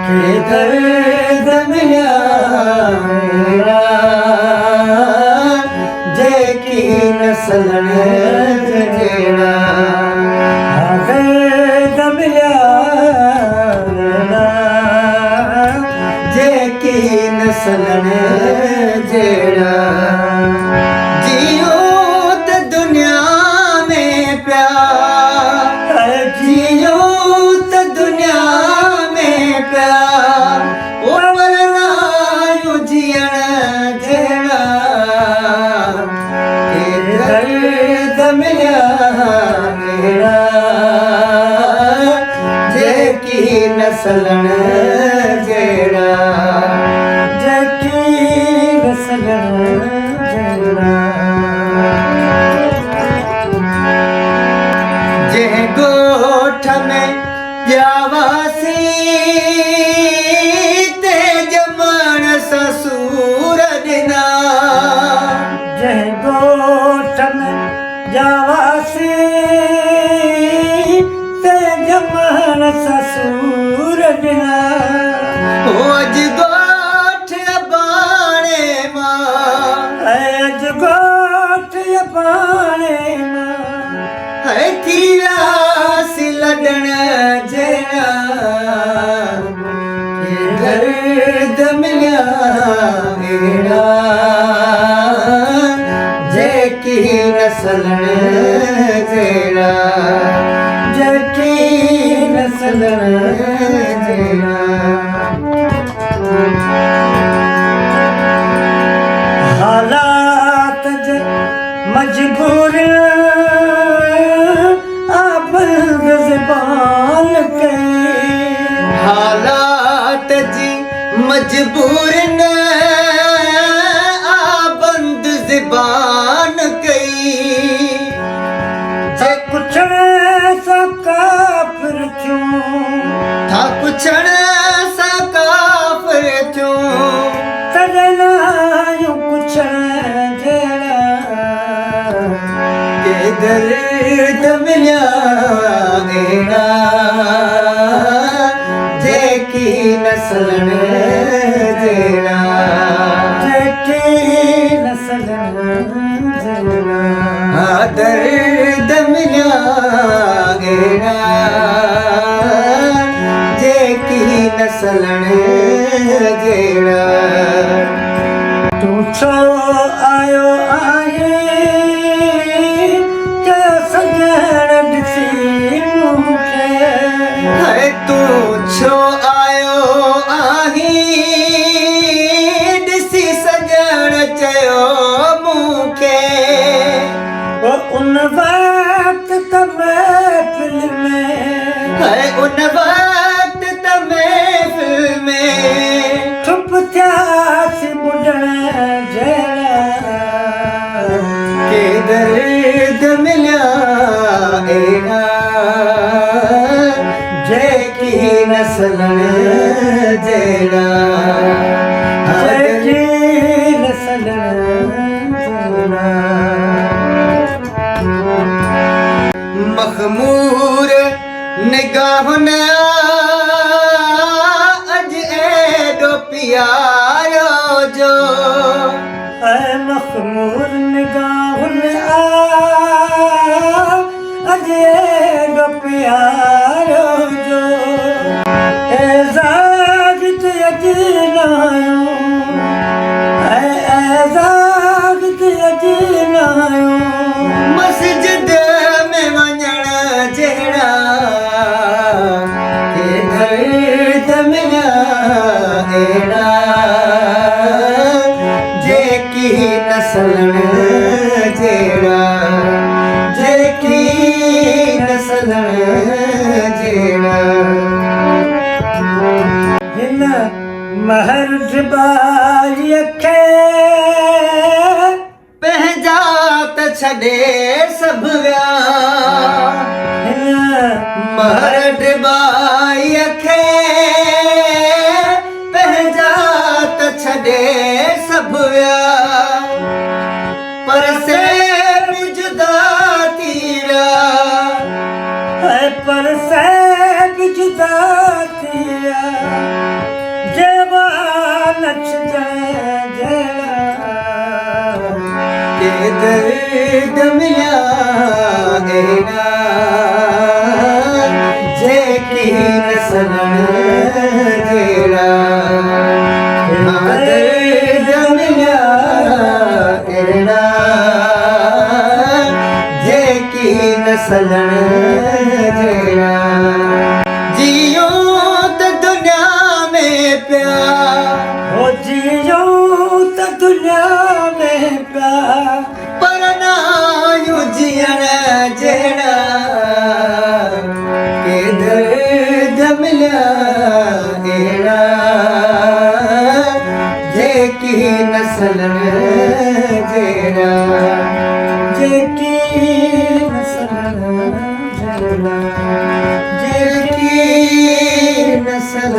के दर्द मिलिया मेरा जेकी नसलन जड़ा दर्द मिलिया मेरा जेकी नसलन जड़ा जियो ते दुनिया में प्यार जियो ते दुनिया में प्यार वरना यूं जियण जड़ा के दर्द मिलिया मेरा जेकी नसलन जड़ा जेकी नसलन जड़ा जह गोठ में प्यावासी ते जमण ससुर दिना जह गोठ में जावासी ते जमण ससुर दिना अज गोठ बाणे मां अज गोठ बाणे मां है थीया सी लडण जड़ा के दर्द मिलिया मेरा जेकी नसलन जड़ा जेकी नसलन जड़ा हालात मजबूर ज़बान के हालात जी मजबूर न आबंद ज़बान कई जे पुछण सा काफ़िर क्यों था पुछण सा काफ़िर क्यों तड़ना यूं पुछण जड़ा के दर्द मिलिया मेरा जेकी नसलन जड़ा जेकी नसलन जड़ा दर्द मिलिया मेरा जेकी नसलन जड़ा तू छो आयो आहे तू छो आयो आही ॾिसी सजण चयो मूंखे उन वक़्त त महफ़िल में उन वक़्त त महफ़िल में चुप थियासीं ॿुधण जहिड़ा के दर्द मिलिया अहिड़ा जेकी नसलन जड़ा जेकी नसलन जड़ा मखमूर निगाहुन अज एडो प्यारो जो मखमूर निगाहुन अज एडो प्यारो जो एज़ाज़ ते अजनायो एज़ाज़ ते अजनायो मस्जिद में वञण जहिड़ा के दर्द मिलिया अहिड़ा जेकी नसलन जड़ा जेकी नसलन जड़ा हिन महर बारीअ खे पंहिंजा त छॾे सभु विया हिन महर बारीअ खे पंहिंजा त छॾे सभु विया पर से जुदा थी विया पर से जुदा थी विया जेवा नच जड़ा के दर्द मिला एड़ा जे की नसल जेड़ा दर्द मिला एड़ा जे की नसल जेड़ा जियो त दुनिया में प्यार हो जियो त दुनिया में प्यार पर ना यूं जियण जहिड़ा के दर्द मिलिया अहिड़ा जेकी नसल जहिड़ा जेकी नसल जड़ा जेकी नसल